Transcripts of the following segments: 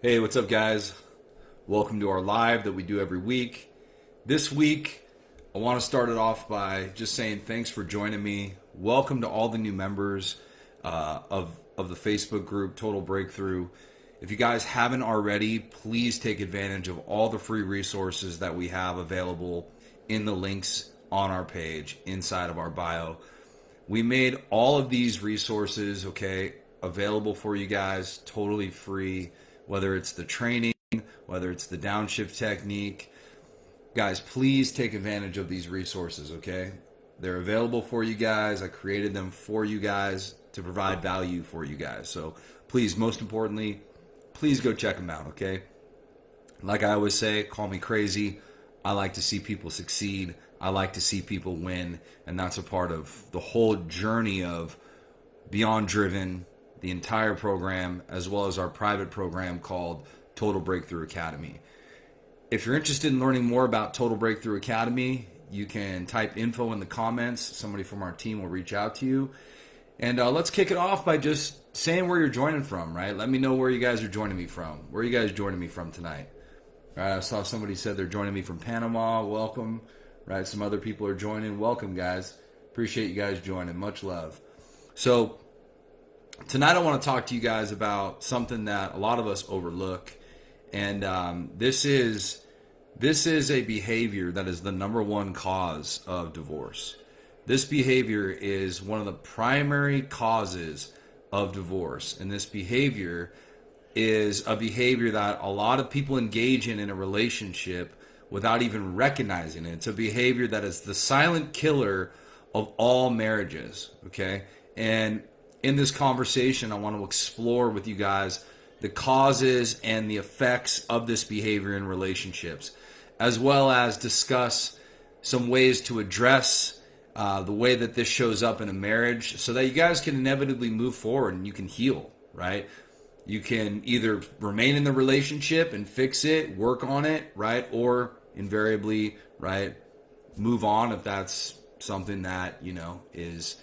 Hey, what's up, guys? Welcome to our live that we do every week. This week, I want to start it off by just saying thanks for joining me. Welcome to all the new members of the Facebook group, Total Breakthrough. If you guys haven't already, please take advantage of all the free resources that we have available in the links on our page, inside of our bio. We made all of these resources, available for you guys, totally free. Whether it's the training, whether it's the downshift technique. Guys, please take advantage of these resources, okay? They're available for you guys. I created them for you guys to provide value for you guys. So please, most importantly, please go check them out, okay? Like I always say, call me crazy. I like to see people succeed. I like to see people win. And that's a part of the whole journey of Beyond Driven, the entire program, as well as our private program called Total Breakthrough Academy. If you're interested in learning more about Total Breakthrough Academy, you can type info in the comments. Somebody from our team will reach out to you. And let's kick it off by just saying where you're joining from, right? Let me know where you guys are joining me from. Where are you guys joining me from tonight? I saw somebody said they're joining me from Panama. Welcome. Right? Some other people are joining. Welcome, guys. Appreciate you guys joining. Much love. So tonight I want to talk to you guys about something that a lot of us overlook, and this is a behavior that is the number one cause of divorce. This behavior is one of the primary causes of divorce, and this behavior is a behavior that a lot of people engage in a relationship without even recognizing it. It's a behavior that is the silent killer of all marriages, okay? And in this conversation, I want to explore with you guys the causes and the effects of this behavior in relationships, as well as discuss some ways to address the way that this shows up in a marriage so that you guys can inevitably move forward and you can heal, right? You can either remain in the relationship and fix it, work on it, right? Or invariably, right, move on if that's something that, is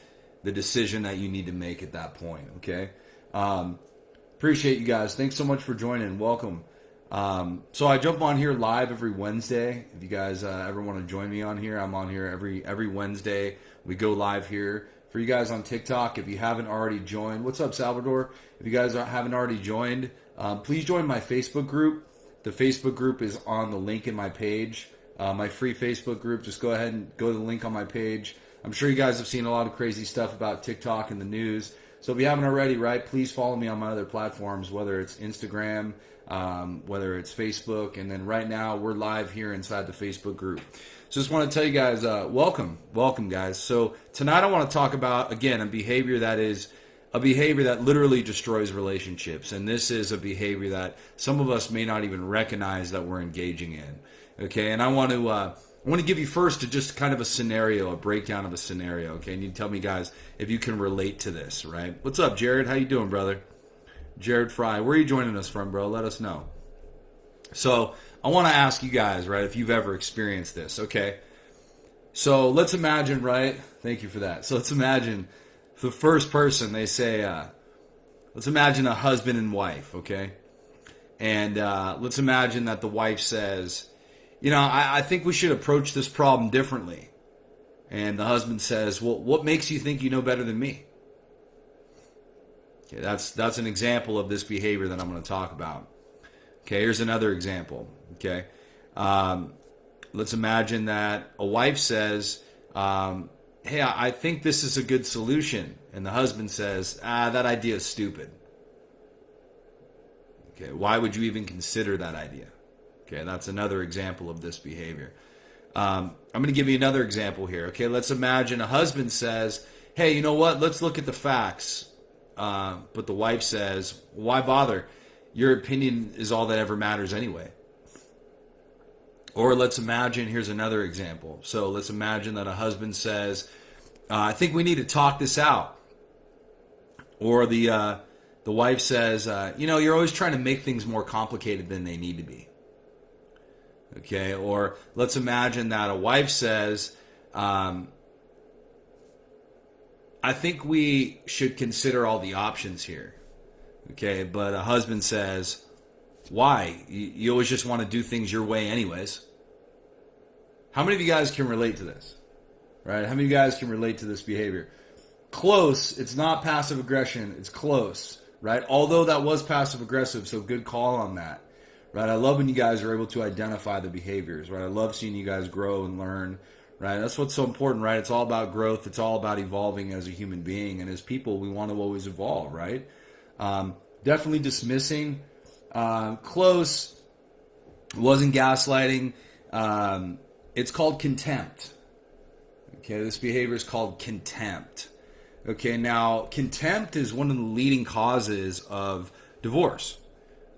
the decision that you need to make at that point, okay? Appreciate you guys. Thanks so much for joining. Welcome. So I jump on here live every Wednesday. If you guys ever want to join me on here, I'm on here every Wednesday. We go live here. For you guys on TikTok, if you haven't already joined, what's up, Salvador? If you guys haven't already joined, please join my Facebook group. The Facebook group is on the link in my page, my free Facebook group. Just go ahead and go to the link on my page. I'm sure you guys have seen a lot of crazy stuff about TikTok and the news. So if you haven't already, right, please follow me on my other platforms, whether it's Instagram, whether it's Facebook. And then right now we're live here inside the Facebook group. So just want to tell you guys, welcome, guys. So tonight I want to talk about, again, a behavior that literally destroys relationships. And this is a behavior that some of us may not even recognize that we're engaging in. Okay, and I want to give you first just kind of a breakdown of a scenario, okay? And you tell me, guys, if you can relate to this, right? What's up, Jared? How you doing, brother? Jared Fry. Where are you joining us from, bro? Let us know. So I want to ask you guys, right, if you've ever experienced this, okay? So let's imagine, right? Thank you for that. So let's imagine the first person, they say, let's imagine a husband and wife, okay? And let's imagine that the wife says, I think we should approach this problem differently. And the husband says, well, what makes you think you know better than me? Okay, that's an example of this behavior that I'm going to talk about. Okay, here's another example. Okay, let's imagine that a wife says, hey, I think this is a good solution. And the husband says, that idea is stupid. Okay, why would you even consider that idea? Okay, that's another example of this behavior. I'm going to give you another example here. Okay, let's imagine a husband says, hey, you know what? Let's look at the facts. But the wife says, why bother? Your opinion is all that ever matters anyway. Or let's imagine, here's another example. So let's imagine that a husband says, I think we need to talk this out. Or the wife says, you're always trying to make things more complicated than they need to be. Okay, or let's imagine that a wife says, I think we should consider all the options here. Okay, but a husband says, Why? You always just want to do things your way anyways. How many of you guys can relate to this? Right? How many of you guys can relate to this behavior? Close. It's not passive aggression. It's close. Right? Although that was passive aggressive, so good call on that. Right? I love when you guys are able to identify the behaviors. Right? I love seeing you guys grow and learn. Right? That's what's so important, right? It's all about growth. It's all about evolving as a human being. And as people, we want to always evolve, right? Definitely dismissing. Close. Wasn't gaslighting. It's called contempt. Okay, this behavior is called contempt. Okay, now contempt is one of the leading causes of divorce.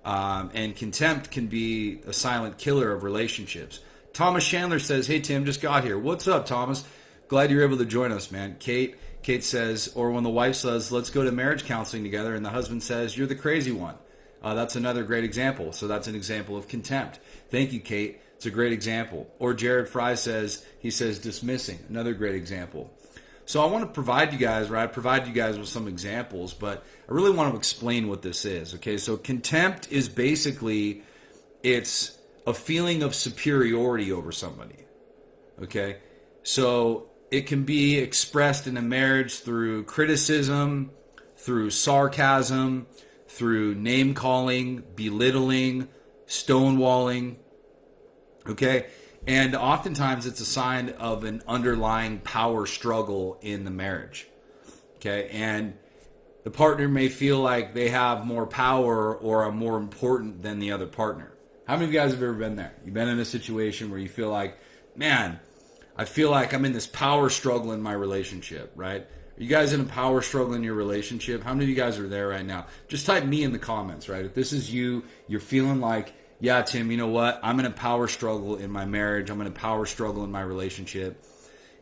And contempt can be a silent killer of relationships. Thomas Chandler says, "Hey Tim, just got here." What's up, Thomas? Glad you're able to join us, man. Kate says, or when the wife says, "Let's go to marriage counseling together," and the husband says, "You're the crazy one." That's another great example. So that's an example of contempt. Thank you, Kate. It's a great example. Or Jared Fry says, dismissing. Another great example. So I want to provide you guys, right? I provide you guys with some examples, but I really want to explain what this is. Okay, so contempt is basically, it's a feeling of superiority over somebody. Okay, so it can be expressed in a marriage through criticism, through sarcasm, through name calling, belittling, stonewalling. Okay, and oftentimes it's a sign of an underlying power struggle in the marriage. Okay, and the partner may feel like they have more power or are more important than the other partner. How many of you guys have ever been there? You've been in a situation where you feel like, man, I feel like I'm in this power struggle in my relationship, right? Are you guys in a power struggle in your relationship? How many of you guys are there right now? Just type me in the comments, right? If this is you, you're feeling like, yeah, Tim, you know what? I'm in a power struggle in my marriage. I'm in a power struggle in my relationship.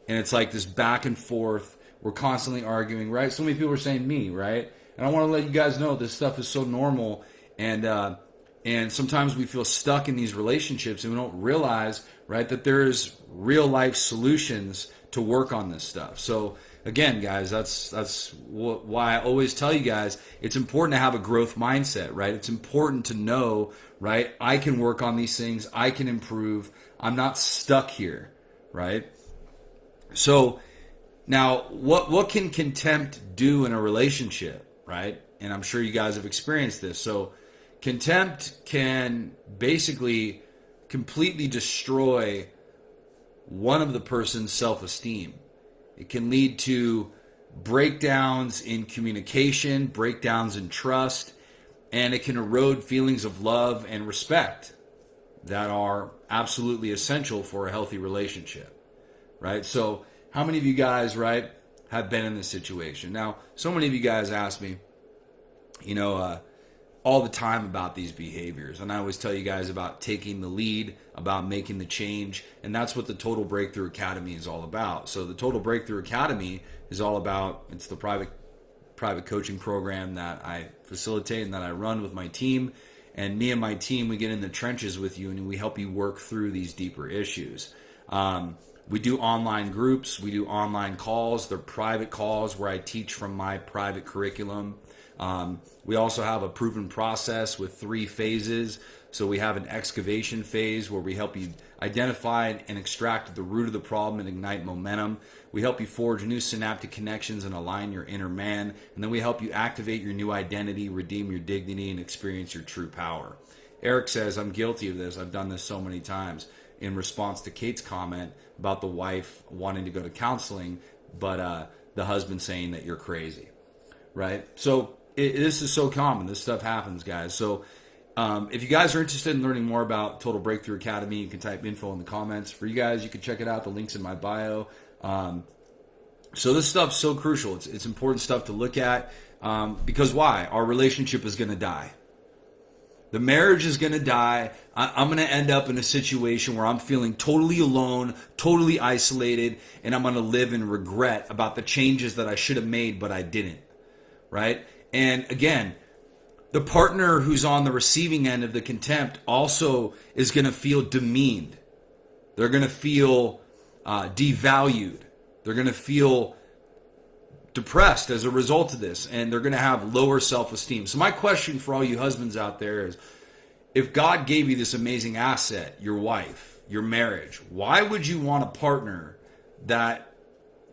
And it's like this back and forth. We're constantly arguing, right? So many people are saying me, right? And I want to let you guys know this stuff is so normal. And sometimes we feel stuck in these relationships and we don't realize, right, that there's real life solutions to work on this stuff. So again, guys, that's why I always tell you guys, it's important to have a growth mindset, right? It's important to know, right, I can work on these things. I can improve. I'm not stuck here, right? So now what can contempt do in a relationship, right? And I'm sure you guys have experienced this. So contempt can basically completely destroy one of the person's self-esteem. It can lead to breakdowns in communication, breakdowns in trust, and it can erode feelings of love and respect that are absolutely essential for a healthy relationship, right? So how many of you guys, right, have been in this situation? Now, so many of you guys ask me, all the time about these behaviors. And I always tell you guys about taking the lead, about making the change. And that's what the Total Breakthrough Academy is all about. So the Total Breakthrough Academy is all about, it's the private coaching program that I facilitate and that I run with my team. And me and my team, we get in the trenches with you and we help you work through these deeper issues. We do online groups. We do online calls. They're private calls where I teach from my private curriculum. We also have a proven process with 3 phases. So we have an excavation phase where we help you identify and extract the root of the problem and ignite momentum. We help you forge new synaptic connections and align your inner man. And then we help you activate your new identity, redeem your dignity, and experience your true power. Eric says, I'm guilty of this. I've done this so many times, in response to Kate's comment about the wife wanting to go to counseling, but the husband saying that you're crazy, right? So this is so common. This stuff happens, guys. So if you guys are interested in learning more about Total Breakthrough Academy, you can type info in the comments. For you guys, you can check it out. The link's in my bio. So this stuff's so crucial. It's important stuff to look at because why? Our relationship is going to die. The marriage is going to die. I'm going to end up in a situation where I'm feeling totally alone, totally isolated, and I'm going to live in regret about the changes that I should have made, but I didn't, right? And again, the partner who's on the receiving end of the contempt also is going to feel demeaned. They're going to feel devalued. They're going to feel depressed as a result of this, and they're going to have lower self-esteem. So my question for all you husbands out there if God gave you this amazing asset, your wife, your marriage, why would you want a partner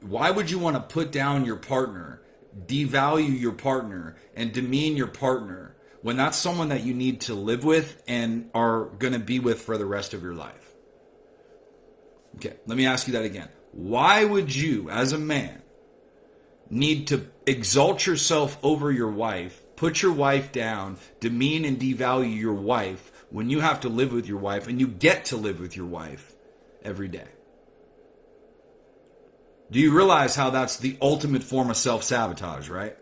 why would you want to put down your partner, devalue your partner, and demean your partner when that's someone that you need to live with and are going to be with for the rest of your life? Okay, let me ask you that again. Why would you, as a man, need to exalt yourself over your wife, put your wife down, demean and devalue your wife when you have to live with your wife and you get to live with your wife every day? Do you realize how that's the ultimate form of self-sabotage, right?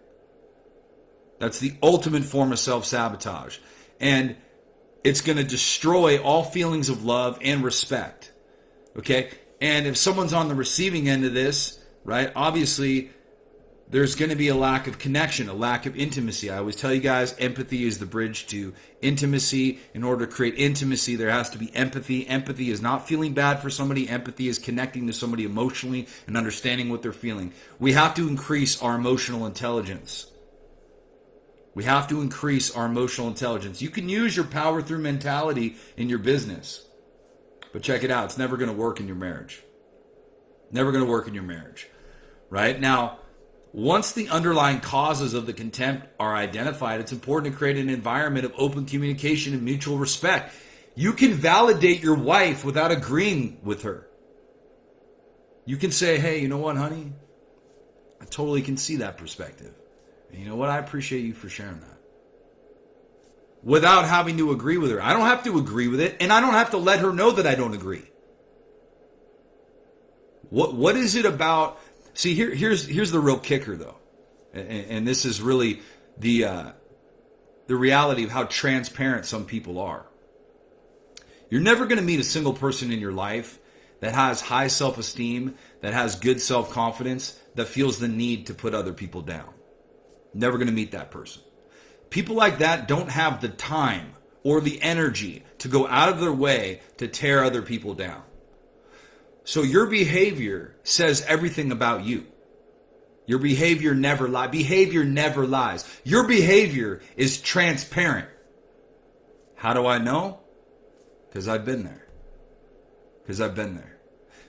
That's the ultimate form of self-sabotage. And it's going to destroy all feelings of love and respect. Okay? And if someone's on the receiving end of this, right, obviously there's going to be a lack of connection, a lack of intimacy. I always tell you guys, empathy is the bridge to intimacy. In order to create intimacy, there has to be empathy. Empathy is not feeling bad for somebody. Empathy is connecting to somebody emotionally and understanding what they're feeling. We have to increase our emotional intelligence. We have to increase our emotional intelligence. You can use your power through mentality in your business. But check it out. It's never going to work in your marriage. Never going to work in your marriage. Right? Now, once the underlying causes of the contempt are identified, it's important to create an environment of open communication and mutual respect. You can validate your wife without agreeing with her. You can say, hey, you know what, honey? I totally can see that perspective. And you know what? I appreciate you for sharing that. Without having to agree with her. I don't have to agree with it, and I don't have to let her know that I don't agree. What is it about? See, here's the real kicker, though, and this is really the reality of how transparent some people are. You're never going to meet a single person in your life that has high self-esteem, that has good self-confidence, that feels the need to put other people down. Never going to meet that person. People like that don't have the time or the energy to go out of their way to tear other people down. So your behavior says everything about you. Your behavior never lies. Behavior never lies. Your behavior is transparent. How do I know? Because I've been there. Because I've been there.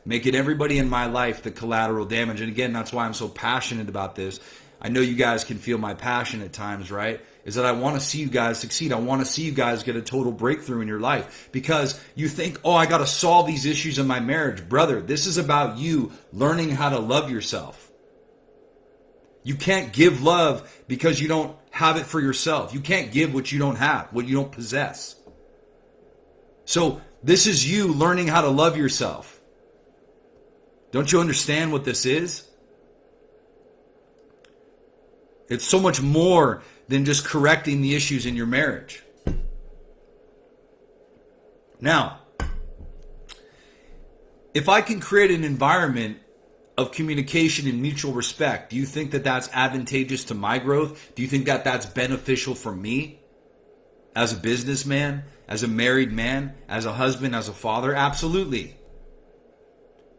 Making everybody in my life the collateral damage. And again, that's why I'm so passionate about this. I know you guys can feel my passion at times, right? Is that I want to see you guys succeed. I want to see you guys get a total breakthrough in your life. Because you think, oh, I got to solve these issues in my marriage. Brother, this is about you learning how to love yourself. You can't give love because you don't have it for yourself. You can't give what you don't have, what you don't possess. So this is you learning how to love yourself. Don't you understand what this is? It's so much more than just correcting the issues in your marriage. Now, if I can create an environment of communication and mutual respect, do you think that that's advantageous to my growth? Do you think that that's beneficial for me as a businessman, as a married man, as a husband, as a father? Absolutely.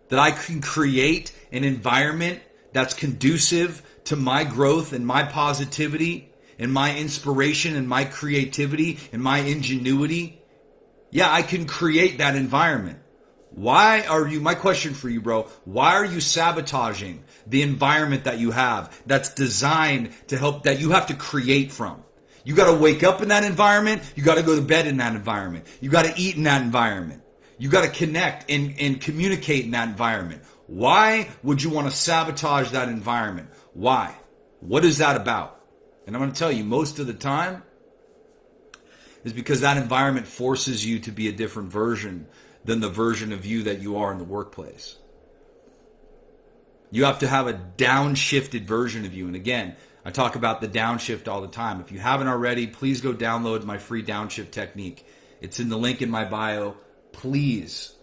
That I can create an environment that's conducive to my growth and my positivity and my inspiration and my creativity and my ingenuity. Yeah, I can create that environment. Why are you, my question for you, bro, why are you sabotaging the environment that you have that's designed to help, that you have to create from? You got to wake up in that environment. You got to go to bed in that environment. You got to eat in that environment. You got to connect and communicate in that environment. Why would you want to sabotage that environment? Why? What is that about? And I'm going to tell you, most of the time is because that environment forces you to be a different version than the version of you that you are in the workplace. You have to have a downshifted version of you. And again, I talk about the downshift all the time. If you haven't already, please go download my free downshift technique. It's in the link in my bio. Please,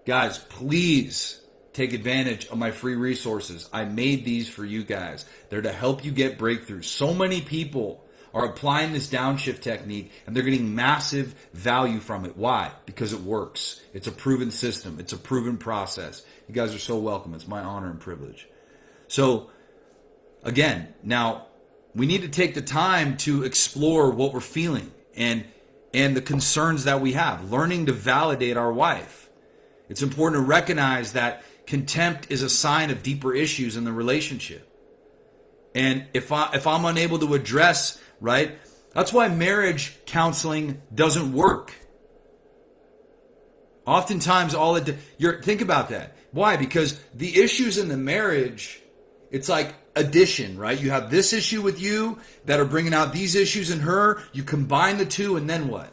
guys, please take advantage of my free resources. I made these for you guys. They're to help you get breakthroughs. So many people are applying this downshift technique and they're getting massive value from it. Why? Because it works. It's a proven system. It's a proven process. You guys are so welcome. It's my honor and privilege. So again, now we need to take the time to explore what we're feeling. And and the concerns that we have, learning to validate our wife. It's important to recognize that contempt is a sign of deeper issues in the relationship. And if I'm unable to address, right, that's why marriage counseling doesn't work. Oftentimes, think about that. Why? Because the issues in the marriage, it's like addition, right? You have this issue with you that are bringing out these issues in her. You combine the two, and then what?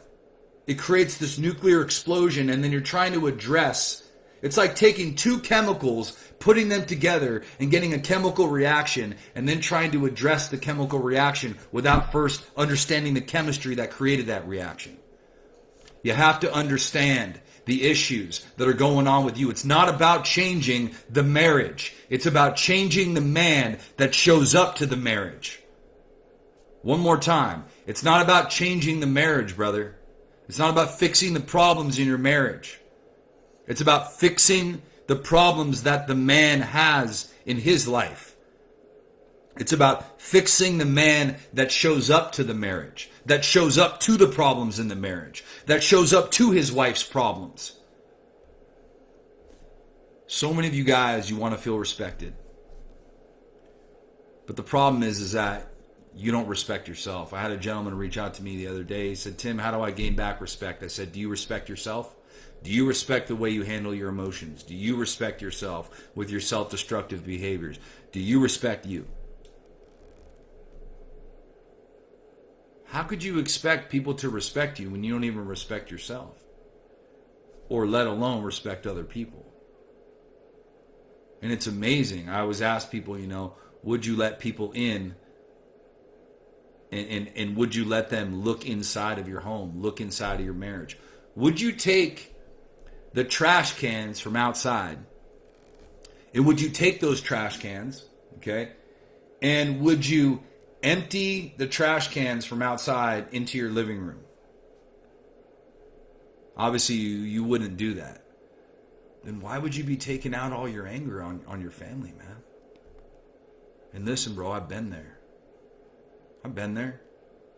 It creates this nuclear explosion, and then you're trying to address. It's like taking two chemicals, putting them together, and getting a chemical reaction, and then trying to address the chemical reaction without first understanding the chemistry that created that reaction. You have to understand the issues that are going on with you. It's not about changing the marriage. It's about changing the man that shows up to the marriage. One more time. It's not about changing the marriage, brother. It's not about fixing the problems in your marriage. It's about fixing the problems that the man has in his life. It's about fixing the man that shows up to the marriage, that shows up to the problems in the marriage, that shows up to his wife's problems. So many of you guys, you want to feel respected. But the problem is that you don't respect yourself. I had a gentleman reach out to me the other day. He said, Tim, how do I gain back respect? I said, do you respect yourself? Do you respect the way you handle your emotions? Do you respect yourself with your self-destructive behaviors? Do you respect you? How could you expect people to respect you when you don't even respect yourself? Or let alone respect other people? And it's amazing. I always ask people, would you let people in? And would you let them look inside of your home, look inside of your marriage? Would you take the trash cans from outside, and would you take those trash cans, okay, and would you empty the trash cans from outside into your living room? Obviously, you wouldn't do that. Then why would you be taking out all your anger on your family, man? And listen, bro, I've been there. I've been there.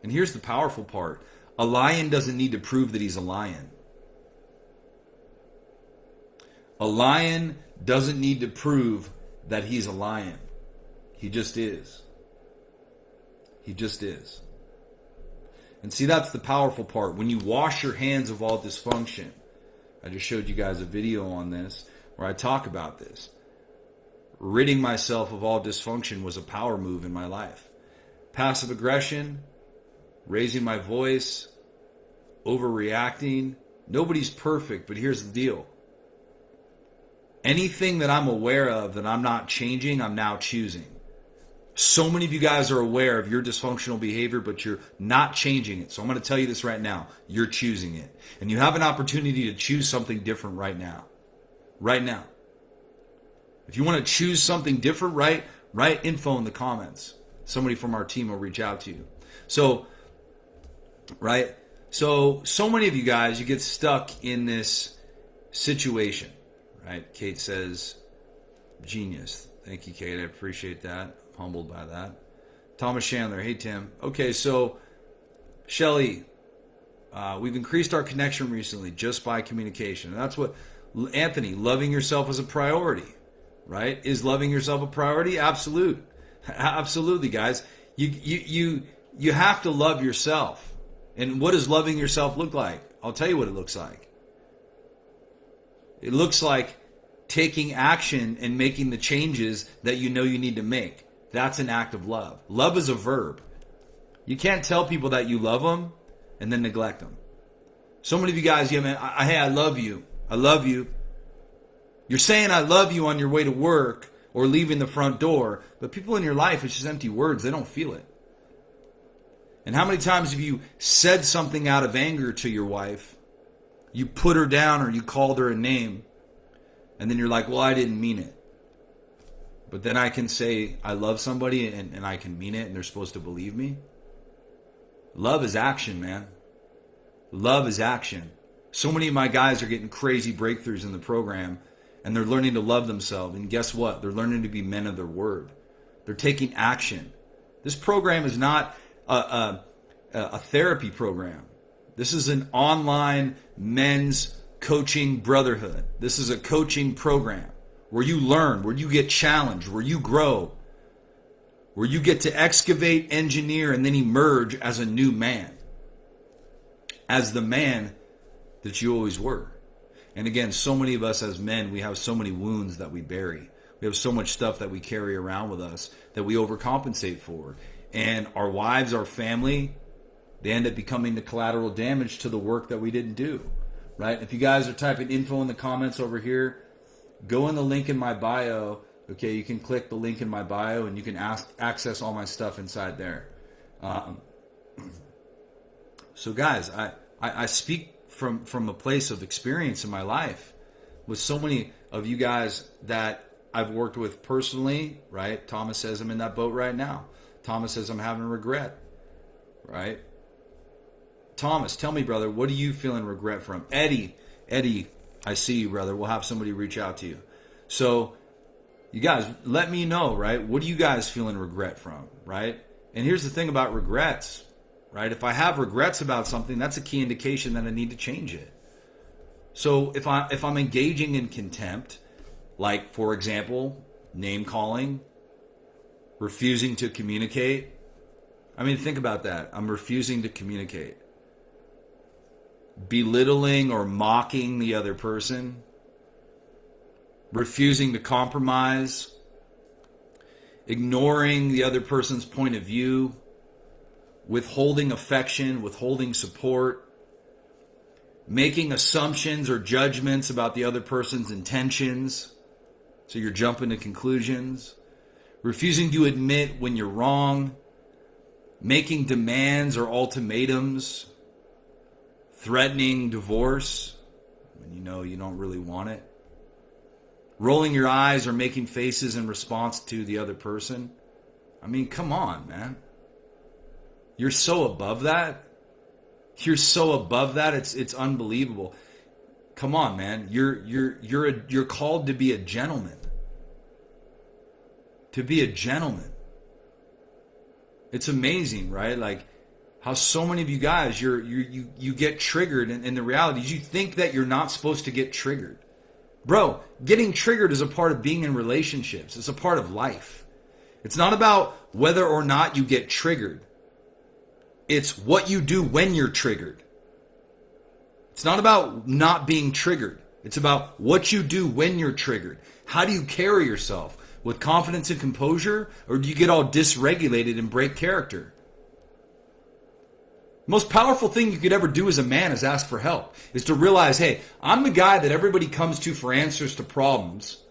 And here's the powerful part. A lion doesn't need to prove that he's a lion. A lion doesn't need to prove that he's a lion. He just is. He just is. And see, that's the powerful part. When you wash your hands of all dysfunction, I just showed you guys a video on this where I talk about this. Ridding myself of all dysfunction was a power move in my life. Passive aggression, raising my voice, overreacting. Nobody's perfect, but here's the deal. Anything that I'm aware of that I'm not changing, I'm now choosing. So many of you guys are aware of your dysfunctional behavior, but you're not changing it. So I'm going to tell you this right now. You're choosing it. And you have an opportunity to choose something different right now. Right now. If you want to choose something different, write info in the comments. Somebody from our team will reach out to you. So many of you guys, you get stuck in this situation, right? Kate says, genius. Thank you, Kate. I appreciate that. Humbled by that. Thomas Chandler, hey, Tim. Okay, so, Shelly, we've increased our connection recently just by communication. And that's what, Anthony, loving yourself is a priority, right? Is loving yourself a priority? Absolutely, guys. You have to love yourself. And what does loving yourself look like? I'll tell you what it looks like. It looks like taking action and making the changes that you know you need to make. That's an act of love. Love is a verb. You can't tell people that you love them and then neglect them. So many of you guys, hey, I love you. I love you. You're saying I love you on your way to work or leaving the front door, but people in your life, it's just empty words. They don't feel it. And how many times have you said something out of anger to your wife, you put her down or you called her a name, and then you're like, well, I didn't mean it. But then I can say I love somebody and I can mean it and they're supposed to believe me? Love is action, man. Love is action. So many of my guys are getting crazy breakthroughs in the program and they're learning to love themselves. And guess what? They're learning to be men of their word. They're taking action. This program is not a therapy program. This is an online men's coaching brotherhood. This is a coaching program where you learn, where you get challenged, where you grow, where you get to excavate, engineer, and then emerge as a new man, as the man that you always were. And again, so many of us as men, we have so many wounds that we bury. We have so much stuff that we carry around with us that we overcompensate for. And our wives, our family, they end up becoming the collateral damage to the work that we didn't do, right? If you guys are typing info in the comments over here, go in the link in my bio. Okay, you can click the link in my bio and you can access all my stuff inside there. So guys, I speak from a place of experience in my life with so many of you guys that I've worked with personally, right? Thomas says I'm in that boat right now. Thomas says I'm having regret, right? Thomas, tell me, brother, what are you feeling regret from? Eddie, I see you, brother. We'll have somebody reach out to you. So you guys, let me know, right? What are you guys feeling regret from, right? And here's the thing about regrets, right? If I have regrets about something, that's a key indication that I need to change it. So if I'm engaging in contempt, like, for example, name calling, refusing to communicate. I mean, think about that. I'm refusing to communicate. Belittling or mocking the other person. Refusing to compromise. Ignoring the other person's point of view. Withholding affection, withholding support. Making assumptions or judgments about the other person's intentions. So you're jumping to conclusions. Refusing to admit when you're wrong. Making demands or ultimatums. Threatening divorce when you know you don't really want it. Rolling your eyes or making faces in response to the other person. I mean, come on, man. You're so above that. You're so above that. It's unbelievable. Come on, man. You're called to be a gentleman. To be a gentleman. It's amazing, right? Like how so many of you guys you get triggered, and the reality is you think that you're not supposed to get triggered. Bro, getting triggered is a part of being in relationships. It's a part of life. It's not about whether or not you get triggered. It's what you do when you're triggered. It's not about not being triggered. It's about what you do when you're triggered. How do you carry yourself? With confidence and composure? Or do you get all dysregulated and break character? Most powerful thing you could ever do as a man is ask for help. Is to realize, hey, I'm the guy that everybody comes to for answers to problems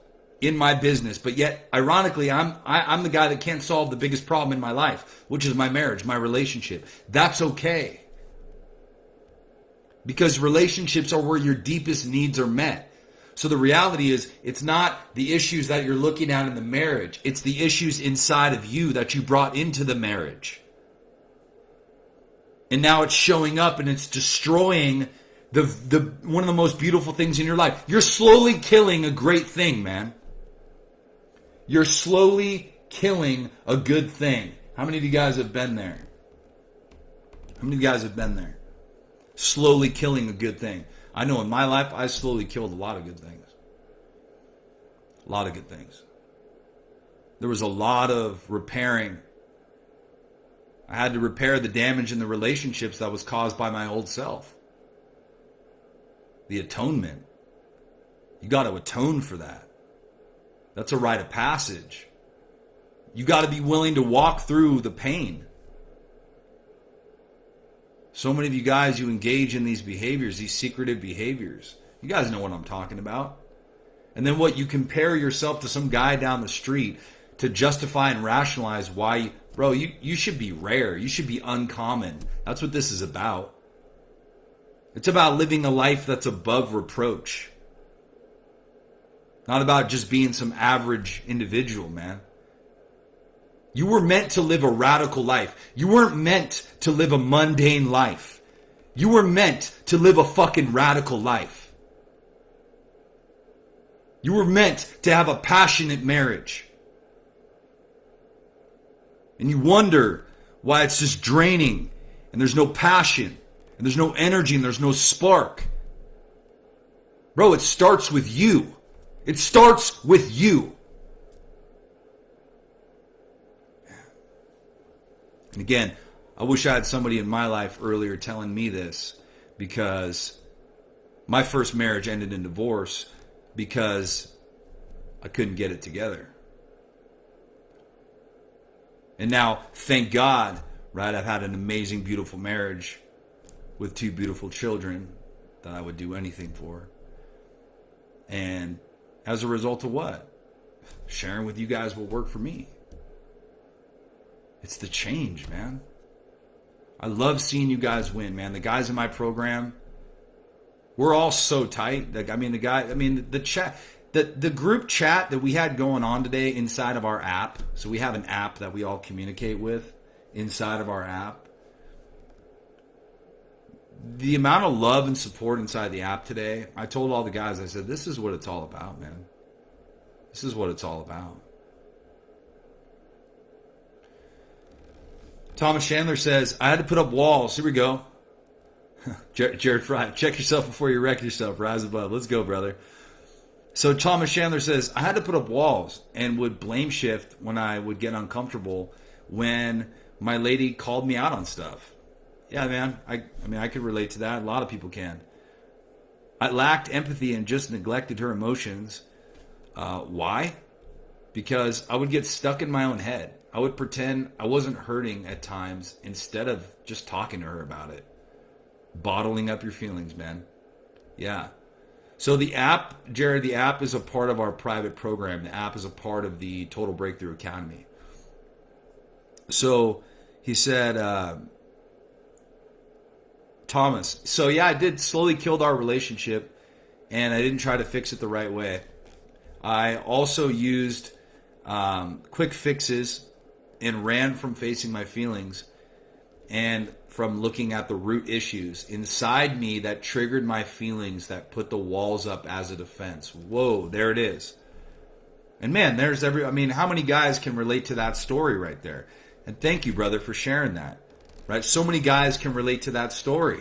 in my business. But yet, ironically, I'm the guy that can't solve the biggest problem in my life, which is my marriage, my relationship. That's okay. Because relationships are where your deepest needs are met. So the reality is, it's not the issues that you're looking at in the marriage. It's the issues inside of you that you brought into the marriage. And now it's showing up and it's destroying the one of the most beautiful things in your life. You're slowly killing a great thing, man. You're slowly killing a good thing. How many of you guys have been there? How many of you guys have been there? Slowly killing a good thing. I know in my life, I slowly killed a lot of good things. A lot of good things. There was a lot of repairing. I had to repair the damage in the relationships that was caused by my old self. The atonement. You got to atone for that. That's a rite of passage. You got to be willing to walk through the pain. So many of you guys, you engage in these behaviors, these secretive behaviors. You guys know what I'm talking about. And then what? You compare yourself to some guy down the street to justify and rationalize why, bro, you should be rare. You should be uncommon. That's what this is about. It's about living a life that's above reproach. Not about just being some average individual, man. You were meant to live a radical life. You weren't meant to live a mundane life. You were meant to live a fucking radical life. You were meant to have a passionate marriage. And you wonder why it's just draining and there's no passion. and there's no energy and there's no spark. Bro, it starts with you. It starts with you. And again, I wish I had somebody in my life earlier telling me this, because my first marriage ended in divorce because I couldn't get it together. And now, thank God, right, I've had an amazing, beautiful marriage with 2 beautiful children that I would do anything for. And as a result of what? Sharing with you guys what worked for me. It's the change, man. I love seeing you guys win, man. The guys in my program, we're all so tight. Like, the chat, the group chat that we had going on today inside of our app. So we have an app that we all communicate with inside of our app. The amount of love and support inside the app today, I told all the guys, I said, this is what it's all about, man. This is what it's all about. Thomas Chandler says, I had to put up walls. Here we go. Jared Fry, check yourself before you wreck yourself. Rise above. Let's go, brother. So Thomas Chandler says, I had to put up walls and would blame shift when I would get uncomfortable when my lady called me out on stuff. Yeah, man. I could relate to that. A lot of people can. I lacked empathy and just neglected her emotions. Why? Because I would get stuck in my own head. I would pretend I wasn't hurting at times instead of just talking to her about it. Bottling up your feelings, man. Yeah. So the app, Jared, the app is a part of our private program. The app is a part of the Total Breakthrough Academy. So he said, Thomas, so yeah, I did slowly killed our relationship, and I didn't try to fix it the right way. I also used quick fixes and ran from facing my feelings and from looking at the root issues inside me that triggered my feelings, that put the walls up as a defense. Whoa, there it is. And man, how many guys can relate to that story right there? And thank you, brother, for sharing that. Right? So many guys can relate to that story.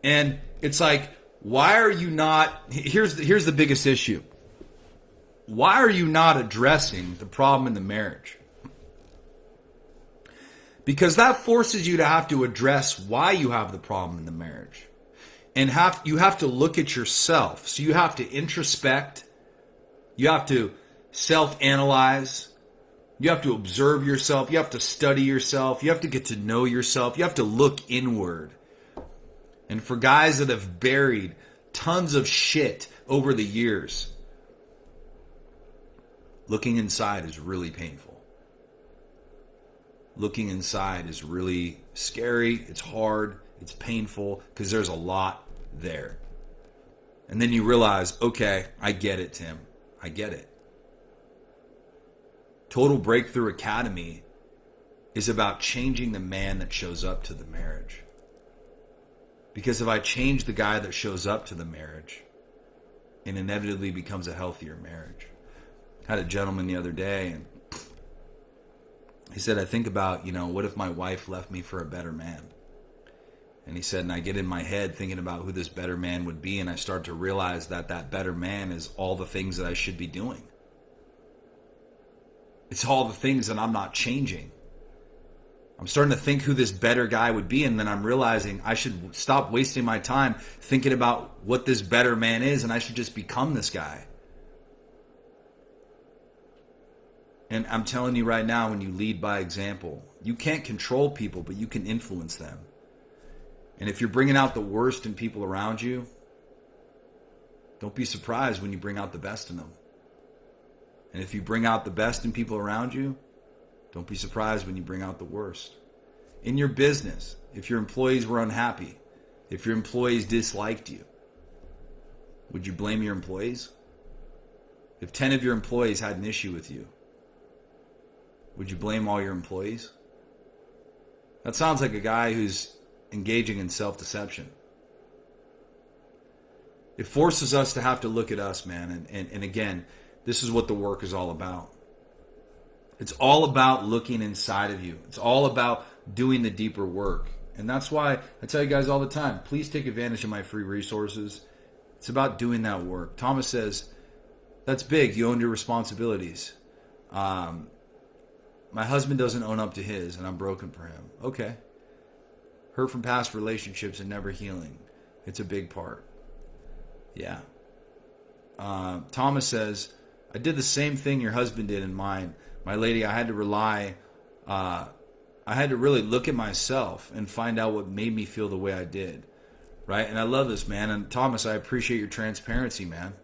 And it's like, why are you not, here's the biggest issue. Why are you not addressing the problem in the marriage? Because that forces you to have to address why you have the problem in the marriage. And you have to look at yourself. So you have to introspect. You have to self-analyze. You have to observe yourself. You have to study yourself. You have to get to know yourself. You have to look inward. And for guys that have buried tons of shit over the years, looking inside is really painful. Looking inside is really scary. It's hard. It's painful because there's a lot there. And then you realize, okay, I get it, Tim. I get it. Total Breakthrough Academy is about changing the man that shows up to the marriage. Because if I change the guy that shows up to the marriage, it inevitably becomes a healthier marriage. I had a gentleman the other day, and he said, I think about, what if my wife left me for a better man? And he said, and I get in my head thinking about who this better man would be, and I start to realize that that better man is all the things that I should be doing. It's all the things that I'm not changing. I'm starting to think who this better guy would be, and then I'm realizing I should stop wasting my time thinking about what this better man is, and I should just become this guy. And I'm telling you right now, when you lead by example, you can't control people, but you can influence them. And if you're bringing out the worst in people around you, don't be surprised when you bring out the best in them. And if you bring out the best in people around you, don't be surprised when you bring out the worst. In your business, if your employees were unhappy, if your employees disliked you, would you blame your employees? If 10 of your employees had an issue with you, would you blame all your employees? That sounds like a guy who's engaging in self-deception. It forces us to have to look at us, man. And again, this is what the work is all about. It's all about looking inside of you. It's all about doing the deeper work. And that's why I tell you guys all the time, please take advantage of my free resources. It's about doing that work. Thomas says, that's big. You own your responsibilities. My husband doesn't own up to his, and I'm broken for him. Okay. Hurt from past relationships and never healing. It's a big part. Yeah. Thomas says, I did the same thing your husband did in mine. My lady, I had to really look at myself and find out what made me feel the way I did. Right? And I love this, man. And Thomas, I appreciate your transparency, man.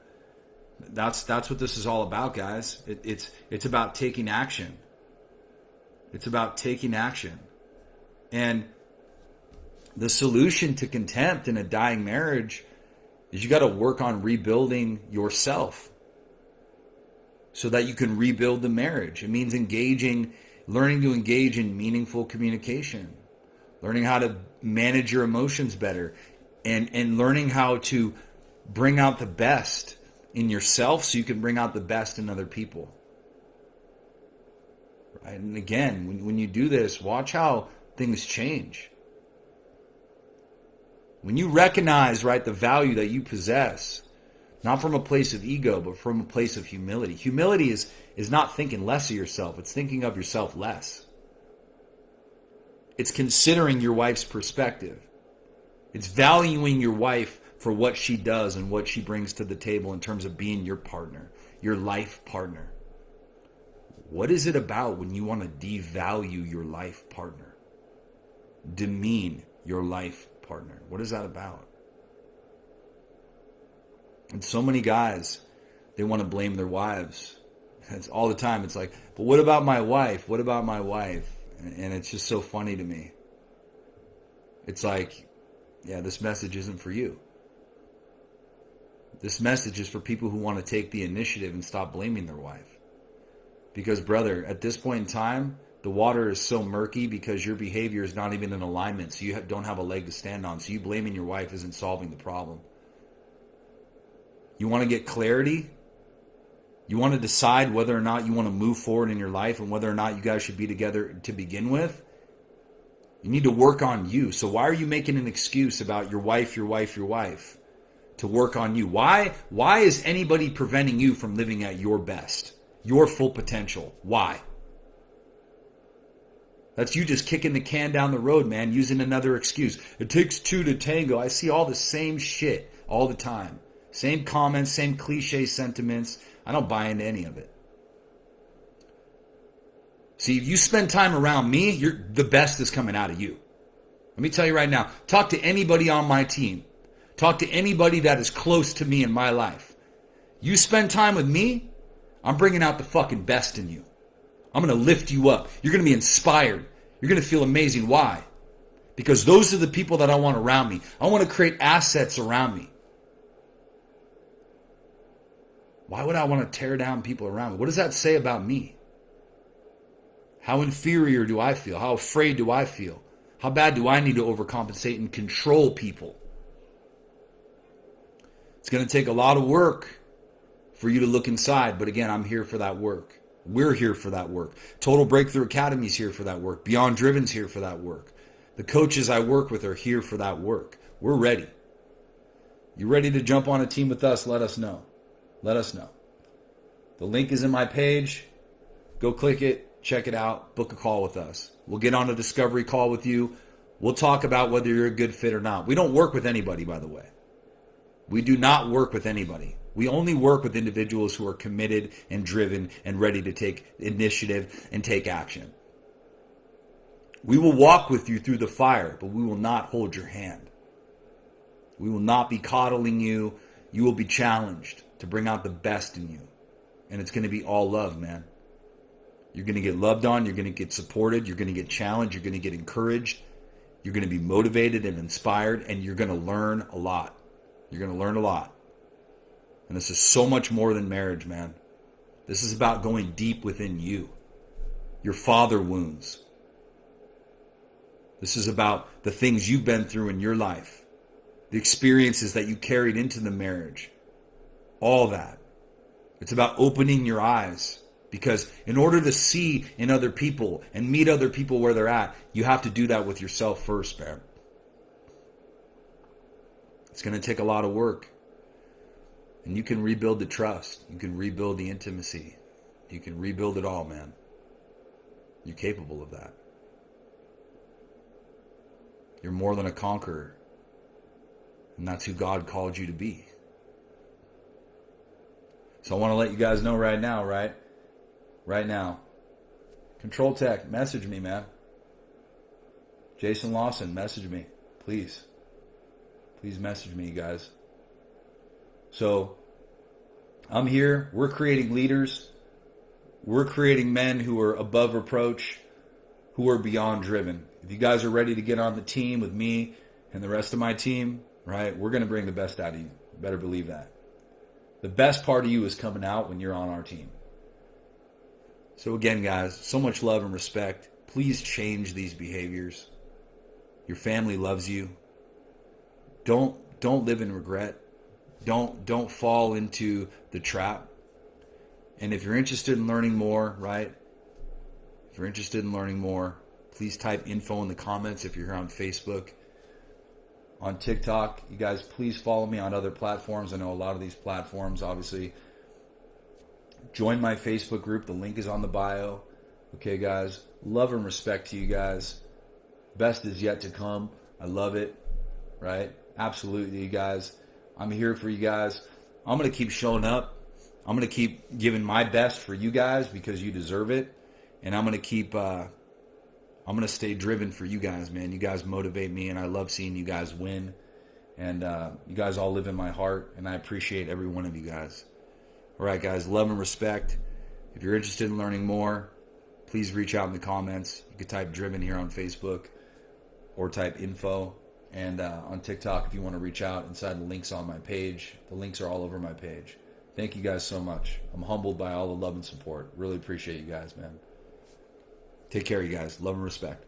That's what this is all about, guys. It's about taking action. It's about taking action. And the solution to contempt in a dying marriage is you got to work on rebuilding yourself so that you can rebuild the marriage. It means learning to engage in meaningful communication, learning how to manage your emotions better, and learning how to bring out the best in yourself so you can bring out the best in other people. Right? And again, when you do this, watch how things change. When you recognize, right, the value that you possess, not from a place of ego, but from a place of humility. Humility is not thinking less of yourself. It's thinking of yourself less. It's considering your wife's perspective. It's valuing your wife for what she does and what she brings to the table in terms of being your partner, your life partner. What is it about when you want to devalue your life partner? Demean your life partner. What is that about? And so many guys, they want to blame their wives. It's all the time. It's like, but what about my wife? What about my wife? And it's just so funny to me. It's like, yeah, this message isn't for you. This message is for people who want to take the initiative and stop blaming their wife. Because, brother, at this point in time, the water is so murky because your behavior is not even in alignment. So you don't have a leg to stand on. So you blaming your wife isn't solving the problem. You want to get clarity? You want to decide whether or not you want to move forward in your life and whether or not you guys should be together to begin with? You need to work on you. So why are you making an excuse about your wife to work on you? Why is anybody preventing you from living at your best, your full potential? Why? That's you just kicking the can down the road, man, using another excuse. It takes two to tango. I see all the same shit all the time. Same comments, same cliche sentiments. I don't buy into any of it. See, if you spend time around me, the best is coming out of you. Let me tell you right now, talk to anybody on my team. Talk to anybody that is close to me in my life. You spend time with me, I'm bringing out the fucking best in you. I'm going to lift you up. You're going to be inspired. You're going to feel amazing. Why? Because those are the people that I want around me. I want to create assets around me. Why would I want to tear down people around me? What does that say about me? How inferior do I feel? How afraid do I feel? How bad do I need to overcompensate and control people? It's going to take a lot of work for you to look inside. But again, I'm here for that work. We're here for that work. Total Breakthrough Academy's here for that work. Beyond Driven's here for that work. The coaches I work with are here for that work. We're ready. You ready to jump on a team with us? Let us know. Let us know. The link is in my page. Go click it, check it out, book a call with us. We'll get on a discovery call with you. We'll talk about whether you're a good fit or not. We don't work with anybody, by the way. We do not work with anybody. We only work with individuals who are committed and driven and ready to take initiative and take action. We will walk with you through the fire, but we will not hold your hand. We will not be coddling you. You will be challenged to bring out the best in you. And it's going to be all love, man. You're going to get loved on. You're going to get supported. You're going to get challenged. You're going to get encouraged. You're going to be motivated and inspired. And you're going to learn a lot. You're going to learn a lot. And this is so much more than marriage, man. This is about going deep within you. Your father wounds. This is about the things you've been through in your life. The experiences that you carried into the marriage. All that. It's about opening your eyes Because in order to see in other people and meet other people where they're at, you have to do that with yourself first, man. It's going to take a lot of work. And you can rebuild the trust. You can rebuild the intimacy. You can rebuild it all, man. You're capable of that. You're more than a conqueror. And that's who God called you to be. So I want to let you guys know right now, right? Right now. Control Tech, message me, man. Jason Lawson, message me. Please. Please message me, you guys. So, I'm here. We're creating leaders. We're creating men who are above reproach, who are beyond driven. If you guys are ready to get on the team with me and the rest of my team, right, we're going to bring the best out of you. Better believe that. The best part of you is coming out when you're on our team. So again, guys, so much love and respect. Please change these behaviors. Your family loves you. Don't live in regret. Don't fall into the trap. And if you're interested in learning more, right? If you're interested in learning more, please type info in the comments if you're here on Facebook. On TikTok, you guys please follow me on other platforms. I know a lot of these platforms, obviously. Join my Facebook group. The link is on the bio. Okay, guys. Love and respect to you guys. Best is yet to come. I love it. Right? Absolutely, you guys. I'm here for you guys. I'm going to keep showing up. I'm going to keep giving my best for you guys because you deserve it. And I'm going to stay driven for you guys, man. You guys motivate me, and I love seeing you guys win. And you guys all live in my heart, and I appreciate every one of you guys. All right, guys, love and respect. If you're interested in learning more, please reach out in the comments. You can type driven here on Facebook or type info. And on TikTok, if you want to reach out inside the links on my page, the links are all over my page. Thank you guys so much. I'm humbled by all the love and support. Really appreciate you guys, man. Take care, you guys. Love and respect.